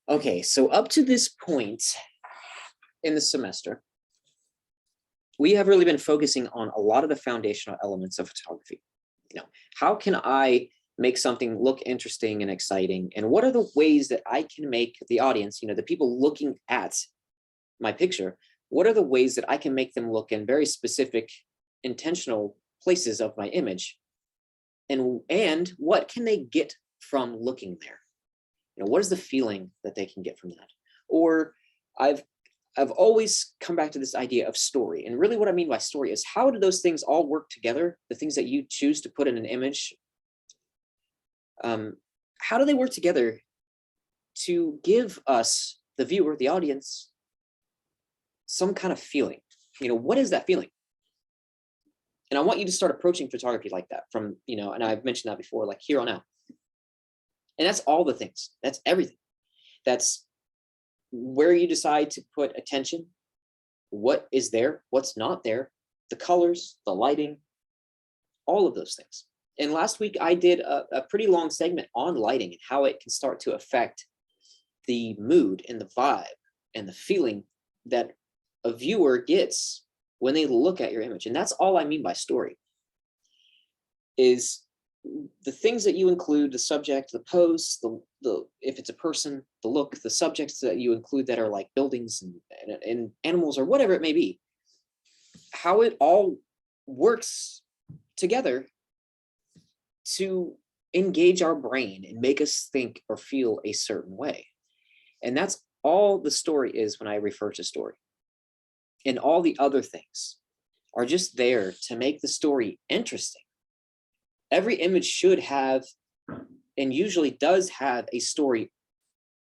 Okay, so up to this point in the semester, we have really been focusing on a lot of the foundational elements of photography. How can I make something look interesting and exciting? And what are the ways that I can make the audience, the people looking at my picture, what are the ways that I can make them look in very specific, intentional places of my image? And what can they get from looking there? What is the feeling that they can get from that? Or I've always come back to this idea of story. And really what I mean by story is, how do those things all work together? The things that you choose to put in an image, how do they work together to give us, the viewer, the audience, some kind of feeling? What is that feeling? And I want you to start approaching photography like that from, and I've mentioned that before, like here on out. And that's all the things. That's everything. That's where you decide to put attention, what is there, what's not there, the colors, the lighting, all of those things. And last week I did a pretty long segment on lighting and how it can start to affect the mood and the vibe and the feeling that a viewer gets when they look at your image. And that's all I mean by story, is the things that you include, the subject, the pose, the if it's a person, the look, the subjects that you include that are like buildings and animals or whatever it may be, how it all works together to engage our brain and make us think or feel a certain way. And that's all the story is when I refer to story. And all the other things are just there to make the story interesting. Every image should have, and usually does have, a story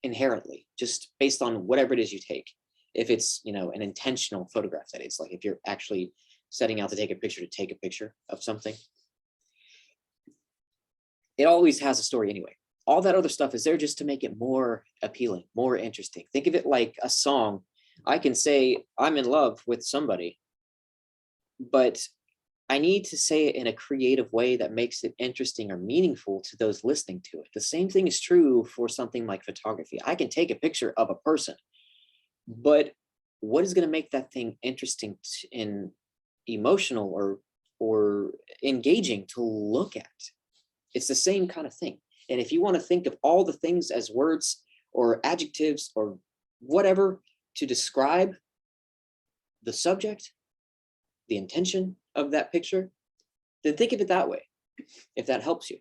inherently, just based on whatever it is you take. If it's, an intentional photograph, that is, like if you're actually setting out to take a picture of something, it always has a story anyway. All that other stuff is there just to make it more appealing, more interesting. Think of it like a song. I can say I'm in love with somebody, but I need to say it in a creative way that makes it interesting or meaningful to those listening to it. The same thing is true for something like photography. I can take a picture of a person, but what is going to make that thing interesting and emotional or engaging to look at? It's the same kind of thing. And if you want to think of all the things as words or adjectives or whatever to describe the subject, the intention of that picture, then think of it that way, if that helps you.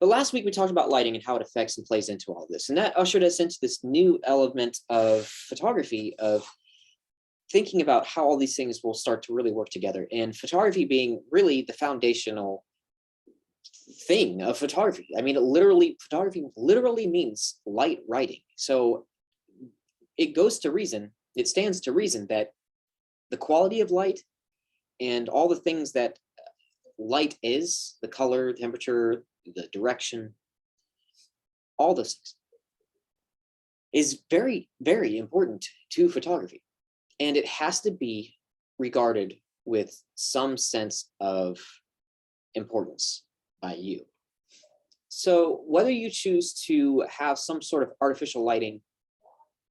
But last week we talked about lighting and how it affects and plays into all this. And that ushered us into this new element of photography, of thinking about how all these things will start to really work together. And photography being really the foundational thing of photography. I mean, photography literally means light writing. So it stands to reason that the quality of light and all the things that light is, the color, temperature, the direction, all those things, is very, very important to photography. And it has to be regarded with some sense of importance by you. So whether you choose to have some sort of artificial lighting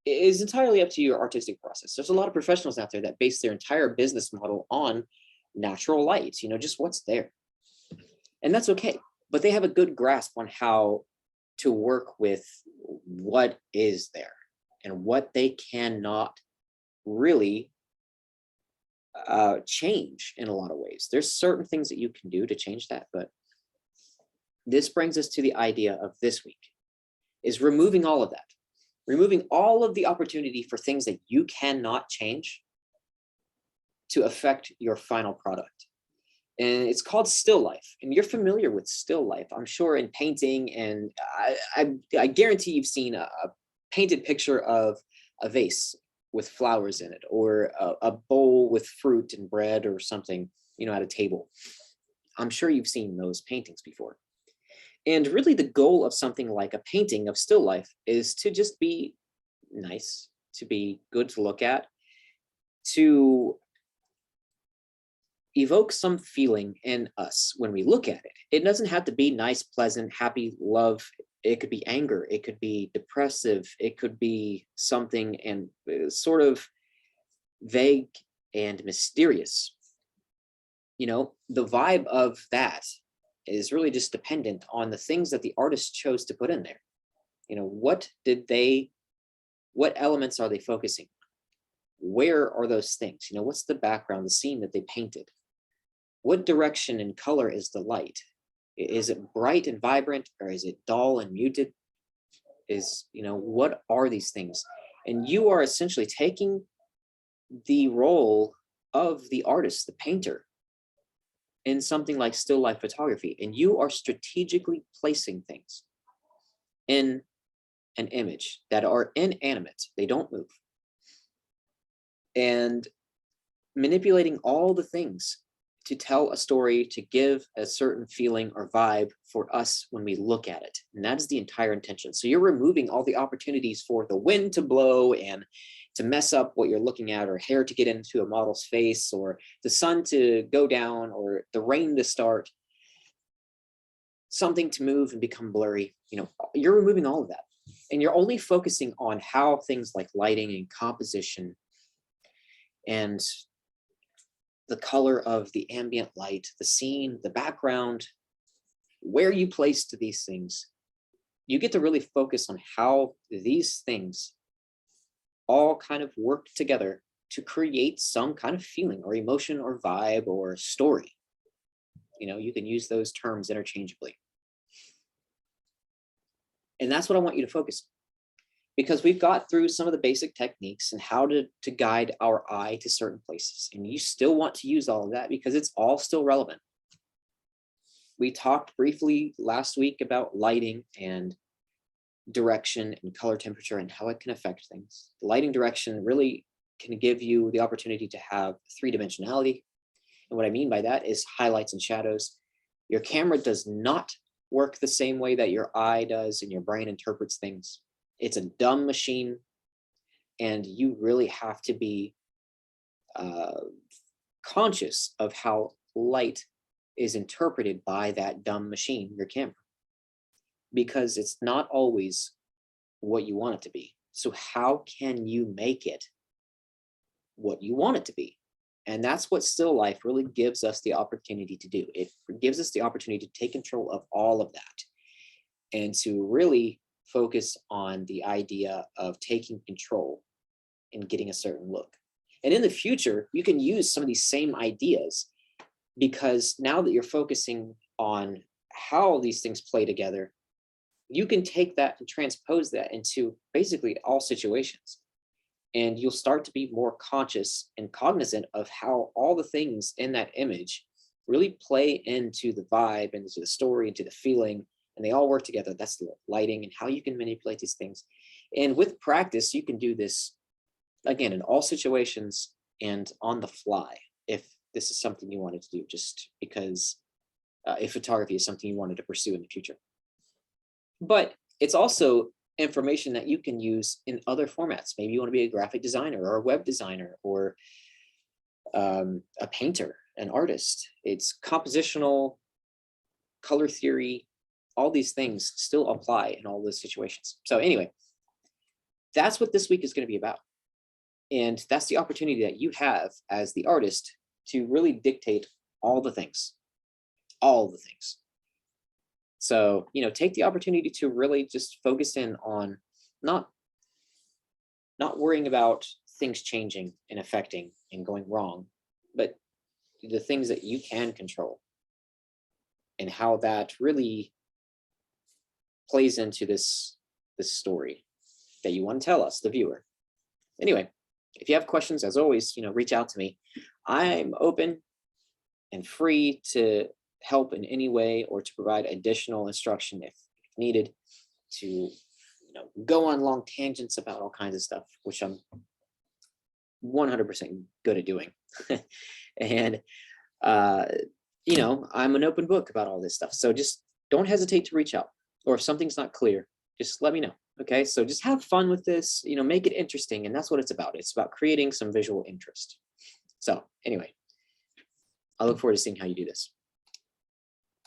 is entirely up to your artistic process. There's a lot of professionals out there that base their entire business model on natural light, just what's there. And that's okay. But they have a good grasp on how to work with what is there and what they cannot really change in a lot of ways. There's certain things that you can do to change that. But this brings us to the idea of this week, is removing all of that. Removing all of the opportunity for things that you cannot change to affect your final product. And it's called still life. And you're familiar with still life, I'm sure, in painting. And I guarantee you've seen a painted picture of a vase with flowers in it, or a bowl with fruit and bread or something, at a table. I'm sure you've seen those paintings before. And really the goal of something like a painting of still life is to just be nice, to be good to look at, to evoke some feeling in us when we look at it. It doesn't have to be nice, pleasant, happy, love, It could be anger, it could be depressive, it could be something and sort of vague and mysterious. The vibe of that is really just dependent on the things that the artist chose to put in there. What elements are they focusing on? Where are those things? What's the background, the scene that they painted? What direction and color is the light? Is it bright and vibrant, or is it dull and muted? What are these things? And you are essentially taking the role of the artist, the painter, in something like still life photography, and you are strategically placing things in an image that are inanimate, they don't move, and manipulating all the things to tell a story, to give a certain feeling or vibe for us when we look at it. And that is the entire intention. So you're removing all the opportunities for the wind to blow and to mess up what you're looking at, or hair to get into a model's face, or the sun to go down, or the rain to start, something to move and become blurry. You're removing all of that. And you're only focusing on how things like lighting and composition and the color of the ambient light, the scene, the background, where you placed these things. You get to really focus on how these things all kind of work together to create some kind of feeling or emotion or vibe or story. You can use those terms interchangeably. And that's what I want you to focus on, because we've got through some of the basic techniques and how to guide our eye to certain places. And you still want to use all of that because it's all still relevant. We talked briefly last week about lighting and direction and color temperature and how it can affect things. The lighting direction really can give you the opportunity to have three-dimensionality. And what I mean by that is highlights and shadows. Your camera does not work the same way that your eye does and your brain interprets things. It's a dumb machine, and you really have to be conscious of how light is interpreted by that dumb machine, your camera, because it's not always what you want it to be. So how can you make it what you want it to be? And that's what still life really gives us the opportunity to do. It gives us the opportunity to take control of all of that and to really focus on the idea of taking control and getting a certain look. And in the future, you can use some of these same ideas, because now that you're focusing on how these things play together, you can take that and transpose that into basically all situations. And you'll start to be more conscious and cognizant of how all the things in that image really play into the vibe, into the story, into the feeling, and they all work together. That's the lighting and how you can manipulate these things. And with practice, you can do this, again, in all situations and on the fly, if this is something you wanted to do, just because if photography is something you wanted to pursue in the future. But it's also information that you can use in other formats. Maybe you want to be a graphic designer or a web designer or a painter, an artist. It's compositional, color theory, all these things still apply in all those situations. So anyway, that's what this week is going to be about. And that's the opportunity that you have as the artist to really dictate all the things, all the things. So, take the opportunity to really just focus in on not worrying about things changing and affecting and going wrong, but the things that you can control and how that really plays into this story that you want to tell us, the viewer. Anyway, if you have questions, as always, reach out to me. I'm open and free to help in any way or to provide additional instruction if needed, to go on long tangents about all kinds of stuff, which I'm 100% good at doing. And I'm an open book about all this stuff, so just don't hesitate to reach out. Or if something's not clear, just let me know. Okay, so just have fun with this, make it interesting, and that's what it's about. It's about creating some visual interest. So anyway, I look forward to seeing how you do this.